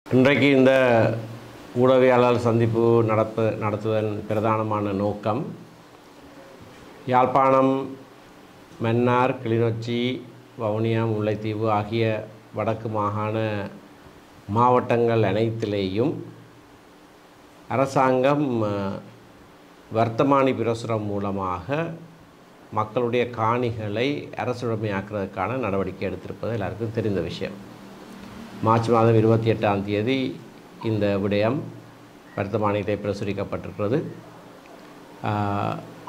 இன்றைக்கு இந்த ஊடகவியலாளர் சந்திப்பு நடத்துவதன் பிரதானமான நோக்கம் யாழ்ப்பாணம், மன்னார், கிளிநொச்சி, வவுனியா, முல்லைத்தீவு ஆகிய வடக்கு மாகாண மாவட்டங்கள் அனைத்திலேயும் அரசாங்கம் வர்த்தமானி பிரசுரம் மூலமாக மக்களுடைய காணிகளை அரசுடைமையாக்குறதுக்கான நடவடிக்கை எடுத்திருப்பது எல்லாருக்கும் தெரிந்த விஷயம். மார்ச் மாதம் 28ஆம் தேதி இந்த விடயம் வர்த்தமானியிலே பிரசுரிக்கப்பட்டிருக்கிறது.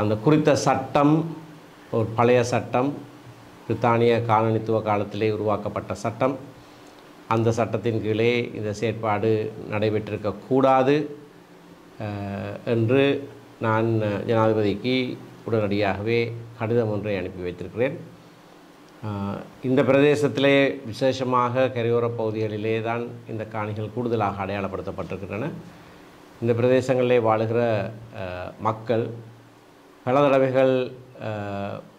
அந்த குறித்த சட்டம் ஒரு பழைய சட்டம், பிரித்தானிய காலனித்துவ காலத்திலே உருவாக்கப்பட்ட சட்டம். அந்த சட்டத்தின் கீழே இந்த செயற்பாடு நடைபெற்றிருக்கக்கூடாது என்று நான் ஜனாதிபதிக்கு உடனடியாகவே கடிதம் ஒன்றை அனுப்பி வைத்திருக்கிறேன். இந்த பிரதேசத்திலே விசேஷமாக கரையோர பகுதிகளிலே தான் இந்த காணிகள் கூடுதலாக அடையாளப்படுத்தப்பட்டிருக்கின்றன. இந்த பிரதேசங்களிலே வாழுகிற மக்கள் பல தடவைகள்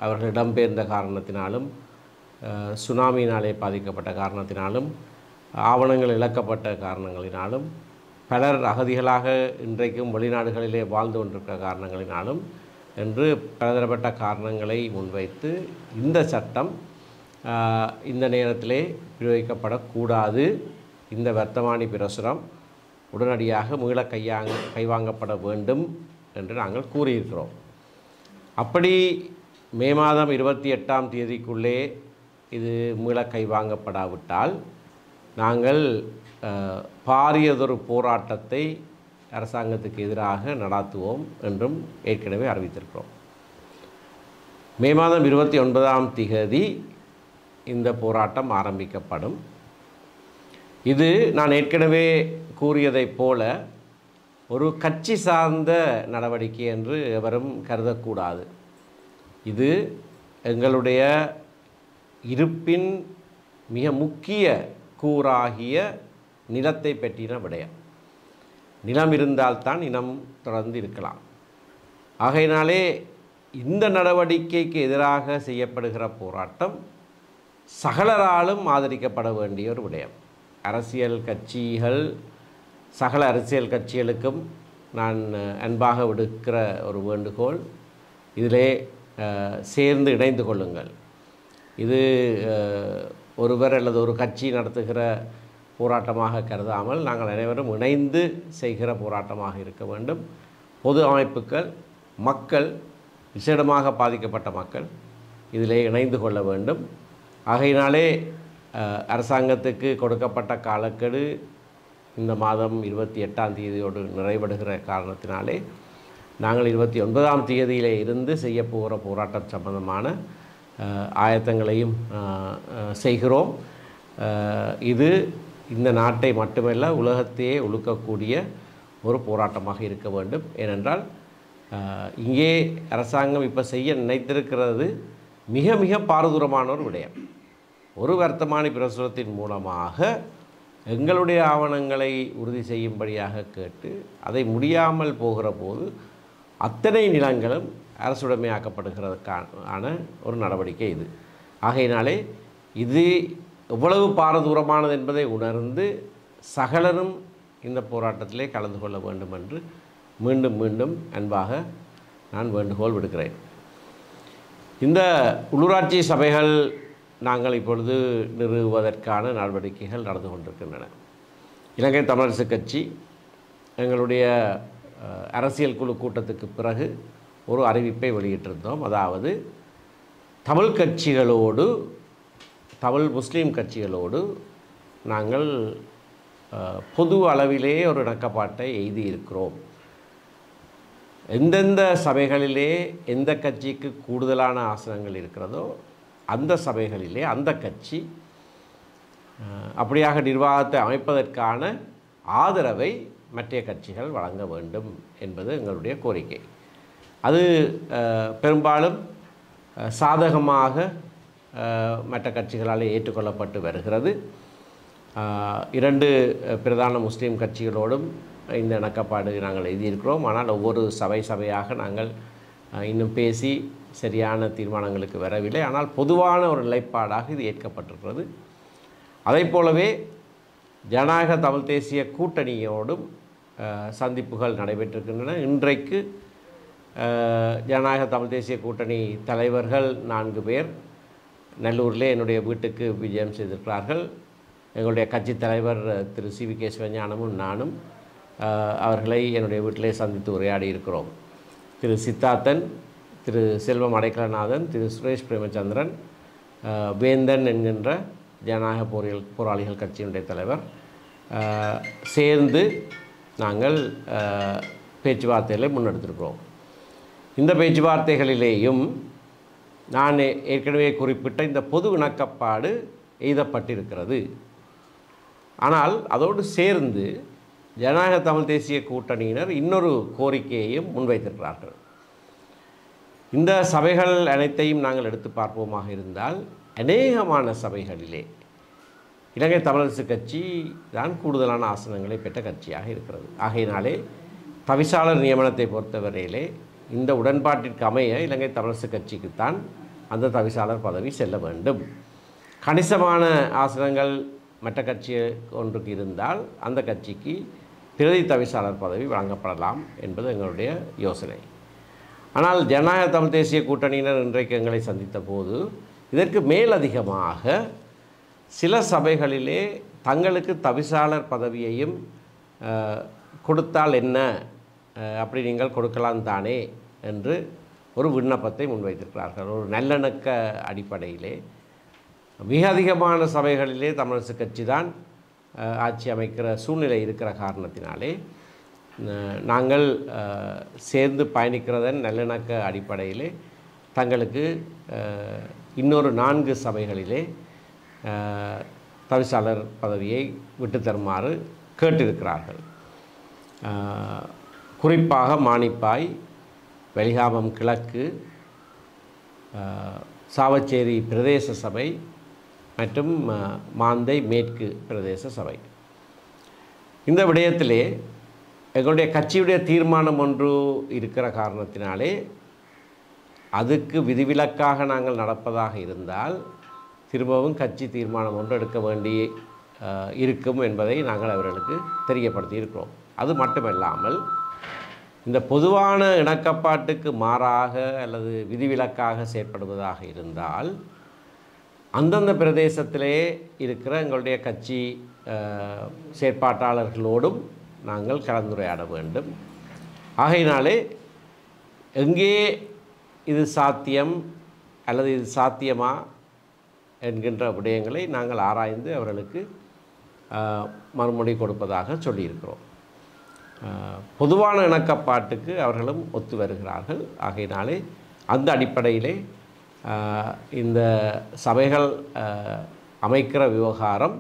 அவர்கள் இடம்பெயர்ந்த காரணத்தினாலும், சுனாமியினாலே பாதிக்கப்பட்ட காரணத்தினாலும், ஆவணங்கள் இழக்கப்பட்ட காரணங்களினாலும், பலர் அகதிகளாக இன்றைக்கும் வெளிநாடுகளிலே வாழ்ந்து கொண்டிருக்கிற காரணங்களினாலும் என்று பலதரப்பட்ட காரணங்களை முன்வைத்து இந்த சட்டம் இந்த நேரத்திலே பிரயோகிக்கப்படக்கூடாது, இந்த வர்த்தமானி பிரசுரம் உடனடியாக மீள கைவாங்கப்பட வேண்டும் என்று நாங்கள் கூறியிருக்கிறோம். அப்படி மே மாதம் 28ஆம் தேதிக்குள்ளே இது மீள கைவாங்கப்படாவிட்டால் நாங்கள் பாரியதொரு போராட்டத்தை அரசாங்கத்துக்கு எதிராக நடாத்துவோம் என்றும் ஏற்கனவே அறிவித்திருக்கிறோம். மே மாதம் 29ஆம் தேதி இந்த போராட்டம் ஆரம்பிக்கப்படும். இது நான் ஏற்கனவே கூறியதைப் போல ஒரு கட்சி சார்ந்த நடவடிக்கை என்று எவரும் கருதக்கூடாது. இது எங்களுடைய இருப்பின் மிக முக்கிய கூறாகிய நிலத்தை பற்றின விடயம். நிலம் இருந்தால்தான் இனம் தொடர்ந்து இருக்கலாம். ஆகையினாலே இந்த நடவடிக்கைக்கு எதிராக செய்யப்படுகிற போராட்டம் சகலராலும் ஆதரிக்கப்பட வேண்டிய ஒரு விடயம். அரசியல் கட்சிகள், சகல அரசியல் கட்சிகளுக்கும் நான் அன்பாக விடுக்கிற ஒரு வேண்டுகோள், இதிலே சேர்ந்து இணைந்து கொள்ளுங்கள். இது ஒருவர் அல்லது ஒரு கட்சி நடத்துகிற போராட்டமாக கருதாமல் நாங்கள் அனைவரும் இணைந்து செய்கிற போராட்டமாக இருக்க வேண்டும். பொது அமைப்புகள், மக்கள், விசேடமாக பாதிக்கப்பட்ட மக்கள் இதிலே இணைந்து கொள்ள வேண்டும். ஆகையினாலே அரசாங்கத்துக்கு கொடுக்கப்பட்ட காலக்கெடு இந்த மாதம் 28ஆம் தேதியோடு நிறைவடைகிற காரணத்தினாலே நாங்கள் 29ஆம் தேதியிலே இருந்து செய்யப்போகிற போராட்டம் சம்பந்தமான ஆயத்தங்களையும் செய்கிறோம். இது இந்த நாட்டை மட்டுமல்ல உலகத்தையே உழுக்கக்கூடிய ஒரு போராட்டமாக இருக்க வேண்டும். ஏனென்றால் இங்கே அரசாங்கம் இப்போ செய்ய நினைத்திருக்கிறது மிக மிக பாரதூரமான ஒரு விடயம். ஒரு வர்த்தமானி பிரசுரத்தின் மூலமாக எங்களுடைய ஆவணங்களை உறுதி செய்யும்படியாக கேட்டு அதை முடியாமல் போகிற போது அத்தனை நிலங்களும் அரசுடைமையாக்கப்படுகிறதுக்கான ஒரு நடவடிக்கை இது. ஆகையினாலே இது எவ்வளவு பாரதூரமானது என்பதை உணர்ந்து சகலரும் இந்த போராட்டத்திலே கலந்து கொள்ள வேண்டும் என்று மீண்டும் மீண்டும் அன்பாக நான் வேண்டுகோள் விடுக்கிறேன். இந்த உள்ளூராட்சி சபைகள் நாங்கள் இப்பொழுது நிறுவுவதற்கான நடவடிக்கைகள் நடந்து கொண்டிருக்கின்றன. இலங்கை தமிழரசு கட்சி எங்களுடைய அரசியல் குழு கூட்டத்துக்கு பிறகு ஒரு அறிவிப்பை வெளியிட்டிருந்தோம். அதாவது தமிழ் கட்சிகளோடு, தமிழ் முஸ்லீம் கட்சிகளோடு நாங்கள் பொது அளவிலே ஒரு இணக்கப்பாட்டை எய்தியிருக்கிறோம். எந்தெந்த சபைகளிலே எந்த கட்சிக்கு கூடுதலான ஆசனங்கள் இருக்கிறதோ அந்த சபைகளிலே அந்த கட்சி அப்படியாக நிர்வாகத்தை அமைப்பதற்கான ஆதரவை மற்ற கட்சிகள் வழங்க வேண்டும் என்பது எங்களுடைய கோரிக்கை. அது பெரும்பாலும் சாதகமாக மற்ற கட்சிகளால் ஏற்றுக்கொள்ளப்பட்டு வருகிறது. 2 பிரதான முஸ்லீம் கட்சிகளோடும் இந்த இணக்கப்பாடு நாங்கள் எழுதியிருக்கிறோம். ஆனால் ஒவ்வொரு சபையாக நாங்கள் இன்னும் பேசி சரியான தீர்மானங்களுக்கு வரவில்லை. ஆனால் பொதுவான ஒரு நிலைப்பாடாக இது ஏற்கப்பட்டிருக்கிறது. அதை போலவே ஜனநாயக தமிழ் தேசிய கூட்டணியோடும் சந்திப்புகள் நடைபெற்றிருக்கின்றன. இன்றைக்கு ஜனநாயக தமிழ் தேசிய கூட்டணி தலைவர்கள் 4 பேர் நல்லூரிலே என்னுடைய வீட்டுக்கு விஜயம் செய்திருக்கிறார்கள். எங்களுடைய கட்சி தலைவர் திரு CVK சிவஞானமும் நானும் அவர்களை என்னுடைய வீட்டிலே சந்தித்து உரையாடி இருக்கிறோம். திரு சித்தார்த்தன், திரு செல்வம் அடைக்கலநாதன், திரு சுரேஷ் பிரேமச்சந்திரன், வேந்தன் என்கின்ற ஜனநாயக போராளிகள் கட்சியினுடைய தலைவர் சேர்ந்து நாங்கள் பேச்சுவார்த்தைகளை முன்னெடுத்திருக்கிறோம். இந்த பேச்சுவார்த்தைகளிலேயும் நான் ஏற்கனவே குறிப்பிட்ட இந்த பொது இணக்கப்பாடு எய்தப்பட்டிருக்கிறது. ஆனால் அதோடு சேர்ந்து ஜனநாயக தமிழ் தேசிய கூட்டணியினர் இன்னொரு கோரிக்கையையும் முன்வைத்திருக்கிறார்கள். இந்த சபைகள் அனைத்தையும் நாங்கள் எடுத்து பார்ப்போமாக இருந்தால் அநேகமான சபைகளிலே இலங்கை தமிழரசு கட்சி தான் கூடுதலான ஆசனங்களை பெற்ற கட்சியாக இருக்கிறது. ஆகையினாலே தவிசாளர் நியமனத்தை பொறுத்தவரையிலே இந்த உடன்பாட்டிற்கு அமைய இலங்கை தமிழரசு கட்சிக்குத்தான் அந்த தவிசாளர் பதவி செல்ல வேண்டும். கணிசமான ஆசனங்கள் மற்ற கட்சி ஒன்றுக்கு இருந்தால் அந்த கட்சிக்கு பிரதி தவிசாளர் பதவி வழங்கப்படலாம் என்பது எங்களுடைய யோசனை. ஆனால் ஜனநாயக தமிழ் தேசிய கூட்டணியினர் இன்றைக்கு எங்களை சந்தித்த போது இதற்கு மேலதிகமாக சில சபைகளிலே தங்களுக்கு தவிசாளர் பதவியையும் கொடுத்தால் என்ன, அப்படி நீங்கள் கொடுக்கலாம் தானே என்று ஒரு விண்ணப்பத்தை முன்வைத்திருக்கிறார்கள். ஒரு நல்லிணக்க அடிப்படையிலே மிக அதிகமான சபைகளிலே தமிழரசு கட்சி தான் ஆட்சி அமைக்கிற சூழ்நிலை இருக்கிற காரணத்தினாலே நாங்கள் சேர்ந்து பயணிக்கிறதன் நல்லிணக்க அடிப்படையிலே தங்களுக்கு இன்னொரு 4 சபைகளிலே தவிசாளர் பதவியை விட்டு தருமாறு கேட்டிருக்கிறார்கள். குறிப்பாக மானிப்பாய், வெளிகாமம் கிழக்கு, சாவச்சேரி பிரதேச சபை மற்றும் மாந்தை மேற்கு பிரதேச சபை. இந்த விடயத்திலே எங்களுடைய கட்சியுடைய தீர்மானம் ஒன்று இருக்கிற காரணத்தினாலே அதுக்கு விதிவிலக்காக நாங்கள் நடப்பதாக இருந்தால் திரும்பவும் கட்சி தீர்மானம் ஒன்று எடுக்க வேண்டி இருக்கும் என்பதை நாங்கள் அவர்களுக்கு தெரியப்படுத்தி இருக்கிறோம். அது மட்டுமல்லாமல் இந்த பொதுவான இணக்கப்பாட்டுக்கு மாறாக அல்லது விதிவிலக்காக செயற்படுவதாக இருந்தால் அந்தந்த பிரதேசத்திலே இருக்கிற எங்களுடைய கட்சி செயற்பாட்டாளர்களோடும் நாங்கள் கலந்துரையாட வேண்டும். ஆகையினாலே எங்கே இது சாத்தியம் அல்லது இது சாத்தியமா என்கின்ற விடயங்களை நாங்கள் ஆராய்ந்து அவர்களுக்கு மறுமொழி கொடுப்பதாக சொல்லியிருக்கிறோம். பொதுவான இணக்கப்பாட்டுக்கு அவர்களும் ஒத்து வருகிறார்கள். ஆகையினாலே அந்த அடிப்படையிலே இந்த சபைகள் அமைக்கிற விவகாரம்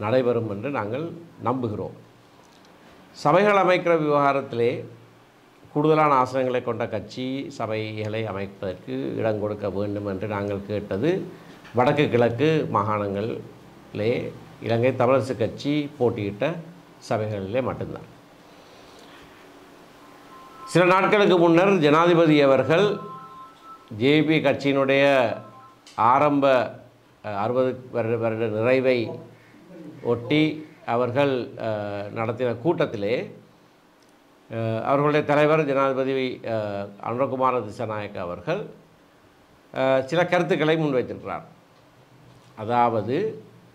நடைபெறும் என்று நாங்கள் நம்புகிறோம். சபைகள் அமைக்கிற விவகாரத்திலே கூடுதலான ஆசனங்களை கொண்ட கட்சி சபைகளை அமைப்பதற்கு இடம் கொடுக்க வேண்டும் என்று நாங்கள் கேட்டது வடக்கு கிழக்கு மாகாணங்களிலே இலங்கை தமிழரசு கட்சி போட்டியிட்ட சபைகளிலே மட்டும்தான். சில நாட்களுக்கு முன்னர் ஜனாதிபதி அவர்கள் ஜேபி கட்சியினுடைய ஆரம்ப 60 வருட நிறைவை ஒட்டி அவர்கள் நடத்தின கூட்டத்திலே அவர்களுடைய தலைவர் ஜனாதிபதி அனுரகுமார திசாநாயக்க அவர்கள் சில கருத்துக்களை முன்வைத்திருக்கிறார். அதாவது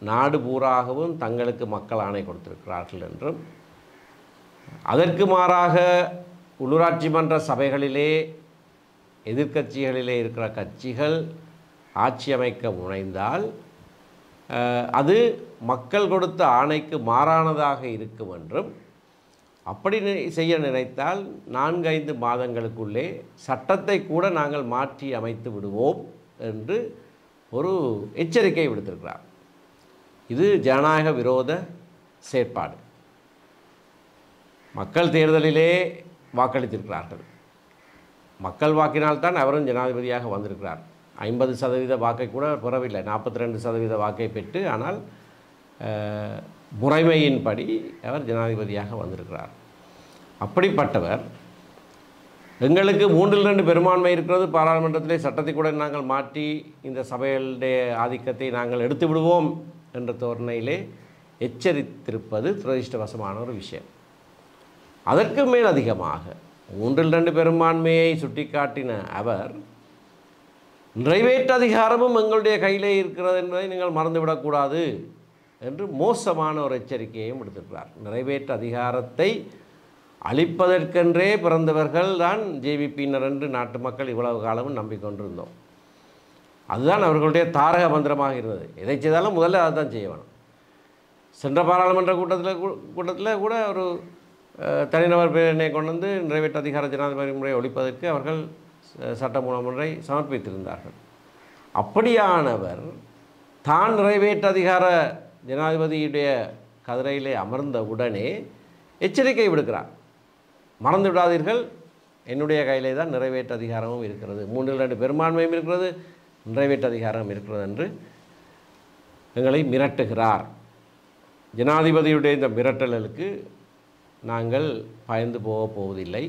நாடு பூராகவும் தங்களுக்கு மக்கள் ஆணை கொடுத்திருக்கிறார்கள் என்றும் அதற்கு மாறாக உள்ளூராட்சி மன்ற சபைகளிலே எதிர்க்கட்சிகளிலே இருக்கிற கட்சிகள் ஆட்சி அமைக்க முனைந்தால் அது மக்கள் கொடுத்த ஆணைக்கு மாறானதாக இருக்கும் என்றும் அப்படி செய்ய நினைத்தால் 4-5 மாதங்களுக்குள்ளே சட்டத்தை கூட நாங்கள் மாற்றி அமைத்து விடுவோம் என்று ஒரு எச்சரிக்கை விடுத்திருக்கிறார். இது ஜனநாயக விரோத செயற்பாடு. மக்கள் தேர்தலிலே வாக்களித்திருக்கிறார்கள். மக்கள் வாக்கினால்தான் அவரும் ஜனாதிபதியாக வந்திருக்கிறார். 50% வாக்கை கூட பெறவில்லை, 42% வாக்கை பெற்று, ஆனால் முறைமையின்படி அவர் ஜனாதிபதியாக வந்திருக்கிறார். அப்படிப்பட்டவர் எங்களுக்கு 3/2 பெரும்பான்மை இருக்கிறது, பாராளுமன்றத்திலே சட்டத்தை கூட நாங்கள் மாற்றி இந்த சபைகளுடைய ஆதிக்கத்தை நாங்கள் எடுத்து விடுவோம் என்ற தோரணையிலே எச்சரித்திருப்பது துரதிர்ஷ்டவசமான ஒரு விஷயம். அதற்கு மேல் அதிகமாக 3/2 பெரும்பான்மையை சுட்டிக்காட்டின அவர் நிறைவேற்று அதிகாரமும் எங்களுடைய கையிலே இருக்கிறது என்பதை நீங்கள் மறந்துவிடக்கூடாது என்று மோசமான ஒரு எச்சரிக்கையையும் விடுத்திருக்கிறார். நிறைவேற்று அதிகாரத்தை அளிப்பதற்கென்றே பிறந்தவர்கள் தான் ஜேவிபியினர் என்று நாட்டு மக்கள் இவ்வளவு காலமும் நம்பிக்கொண்டிருந்தோம். அதுதான் அவர்களுடைய தாரக மந்திரமாக இருந்தது. எதை செய்தாலும் முதல்ல அதை தான் செய்ய வேணும். சென்ற பாராளுமன்ற கூட்டத்தில் கூட ஒரு தனிநபர் பேரணியை கொண்டு வந்து நிறைவேற்று அதிகார ஜனாதிபதி முறையை ஒழிப்பதற்கு அவர்கள் சட்டமூலம் ஒன்றை சமர்ப்பித்திருந்தார்கள். அப்படியானவர் தான் நிறைவேற்று அதிகார ஜனாதிபதியுடைய கதிரையிலே அமர்ந்த உடனே எச்சரிக்கை விடுக்கிறார். மறந்து விடாதீர்கள், என்னுடைய கையிலே தான் நிறைவேற்று அதிகாரமும் இருக்கிறது, 3/2 பெரும்பான்மையும் இருக்கிறது, நிறைவேற்று அதிகாரம் இருக்கிறது என்று எங்களை மிரட்டுகிறார். ஜனாதிபதியுடைய இந்த மிரட்டலுக்கு நாங்கள் பயந்து போவதில்லை.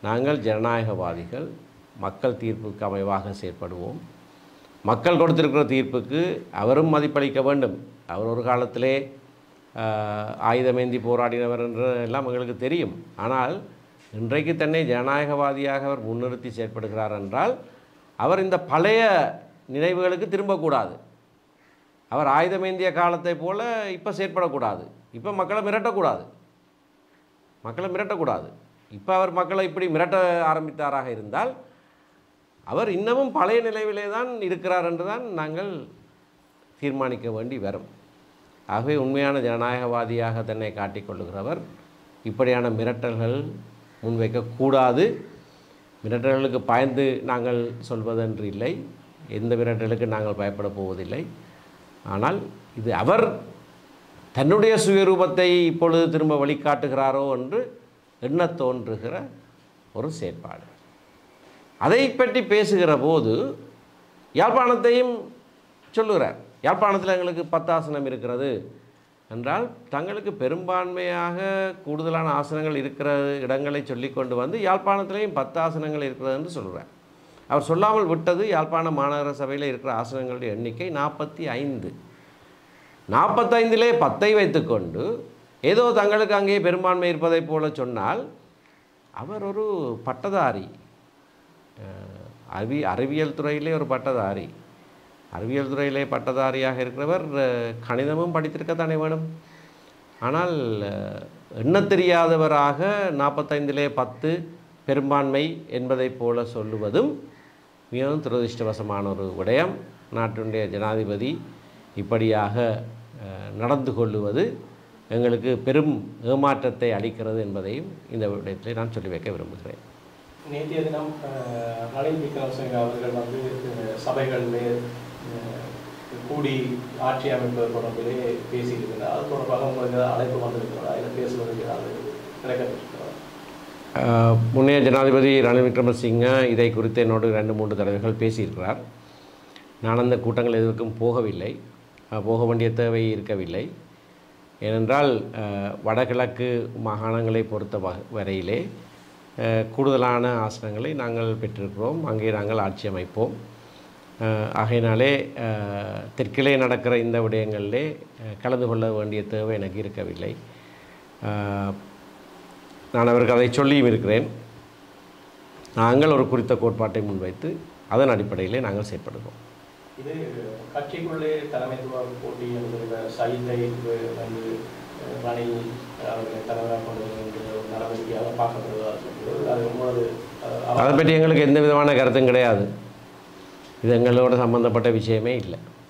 நாங்கள் ஜனநாயகவாதிகள், மக்கள் தீர்ப்புக்கு அமைவாக செயற்படுவோம். மக்கள் கொடுத்திருக்கிற தீர்ப்புக்கு அவரும் மதிப்பளிக்க வேண்டும். அவர் ஒரு காலத்திலே ஆயுதமேந்தி போராடினவர் என்று எல்லாம் எங்களுக்கு தெரியும். ஆனால் இன்றைக்கு தன்னை ஜனநாயகவாதியாக அவர் முன்னிறுத்தி செயற்படுகிறார் என்றால் அவர் இந்த பழைய நினைவுகளுக்கு திரும்பக்கூடாது. அவர் ஆயுதமேந்திய காலத்தை போல இப்போ செயற்படக்கூடாது. இப்போ மக்களை மிரட்டக்கூடாது. இப்போ அவர் மக்களை இப்படி மிரட்ட ஆரம்பித்தாராக இருந்தால் அவர் இன்னமும் பழைய நிலையிலே தான் இருக்கிறார் என்று தான் நாங்கள் தீர்மானிக்க வேண்டி வரும். ஆகவே உண்மையான ஜனநாயகவாதியாக தன்னை காட்டிக்கொள்ளுகிறவர் இப்படியான மிரட்டல்கள் முன்வைக்கக்கூடாது. மிரட்டல்களுக்கு பயந்து நாங்கள் சொல்வதென்று இல்லை, எந்த மிரட்டலுக்கு நாங்கள் பயப்பட போவதில்லை. ஆனால் இது அவர் தன்னுடைய சுயரூபத்தை இப்பொழுது திரும்ப வழிகாட்டுகிறாரோ என்று எண்ண தோன்றுகிற ஒரு செயற்பாடு. அதை பற்றி பேசுகிற போது யாழ்ப்பாணத்தையும் சொல்லுகிறார். யாழ்ப்பாணத்தில் எங்களுக்கு 10 ஆசனம் இருக்கிறது என்றால் தங்களுக்கு பெரும்பான்மையாக கூடுதலான ஆசனங்கள் இருக்கிற இடங்களை சொல்லி கொண்டு வந்து யாழ்ப்பாணத்திலையும் 10 ஆசனங்கள் இருக்கிறது என்று சொல்கிறார். அவர் சொல்லாமல் விட்டது யாழ்ப்பாண மாநகர சபையில் இருக்கிற ஆசனங்களுடைய எண்ணிக்கை 45. 45லே 10ஐ வைத்துக்கொண்டு ஏதோ தங்களுக்கு அங்கே பெரும்பான்மை இருப்பதை போல சொன்னால் அவர் ஒரு பட்டதாரி, அறிவியல் துறையிலே ஒரு பட்டதாரி. அறிவியல் துறையிலே பட்டதாரியாக இருக்கிறவர் கணிதமும் படித்திருக்கத்தானே வேணும். ஆனால் எண்ண தெரியாதவராக 45லே 10 பெரும்பான்மை என்பதை போல சொல்லுவதும் மிகவும் துரதிர்ஷ்டவசமான ஒரு விடயம். நாட்டினுடைய ஜனாதிபதி இப்படியாக நடந்து கொள்ளுவது எங்களுக்கு பெரும் ஏமாற்றத்தை அளிக்கிறது என்பதையும் இந்த விடயத்தில் நான் சொல்லி வைக்க விரும்புகிறேன். நேற்றைய தினம் ரணில் விக்ரமசிங்க அவர்கள் வந்து சபைகளிலே கூடி ஆட்சி அமைப்பது தொடர்பிலே பேசியிருக்கிறார். அது தொடர்பாக உங்களுக்கு அழைப்பு வந்திருக்கிறதா, இல்லை பேசுவதற்கு ஏதாவது கிடைக்கப்பட்டிருக்கிறதா? முன்னைய ஜனாதிபதி ரணில் விக்ரமசிங்க இதை குறித்து என்னோடு 2-3 தடவைகள் பேசியிருக்கிறார். நான் அந்த கூட்டங்கள் எதுக்கும் போகவில்லை, போக வேண்டிய தேவை இருக்கவில்லை. ஏனென்றால் வடகிழக்கு மாகாணங்களை பொறுத்த வரையிலே கூடுதலான ஆசனங்களை நாங்கள் பெற்றிருக்கிறோம். அங்கே நாங்கள் ஆட்சி அமைப்போம். ஆகையினாலே தெற்கிலே நடக்கிற இந்த விடயங்களிலே கலந்து கொள்ள வேண்டிய தேவை எனக்கு இருக்கவில்லை. நான் அவருக்கு அதை சொல்லியும் இருக்கிறேன். நாங்கள் ஒரு குறித்த கோட்பாட்டை முன்வைத்து அதன் அடிப்படையிலே நாங்கள் செயற்படுவோம். இது கட்சிக்குள்ளே தலைமைத்துவ போட்டி என்கிற சைதை வந்து ரணில் அவர்களை தலைவராக கொண்டு ஒரு நடவடிக்கையாக பார்க்கப்படுவதாக அதை பற்றி எங்களுக்கு எந்த விதமான கருத்தும் கிடையாது. இது எங்களோட சம்பந்தப்பட்ட விஷயமே இல்லை.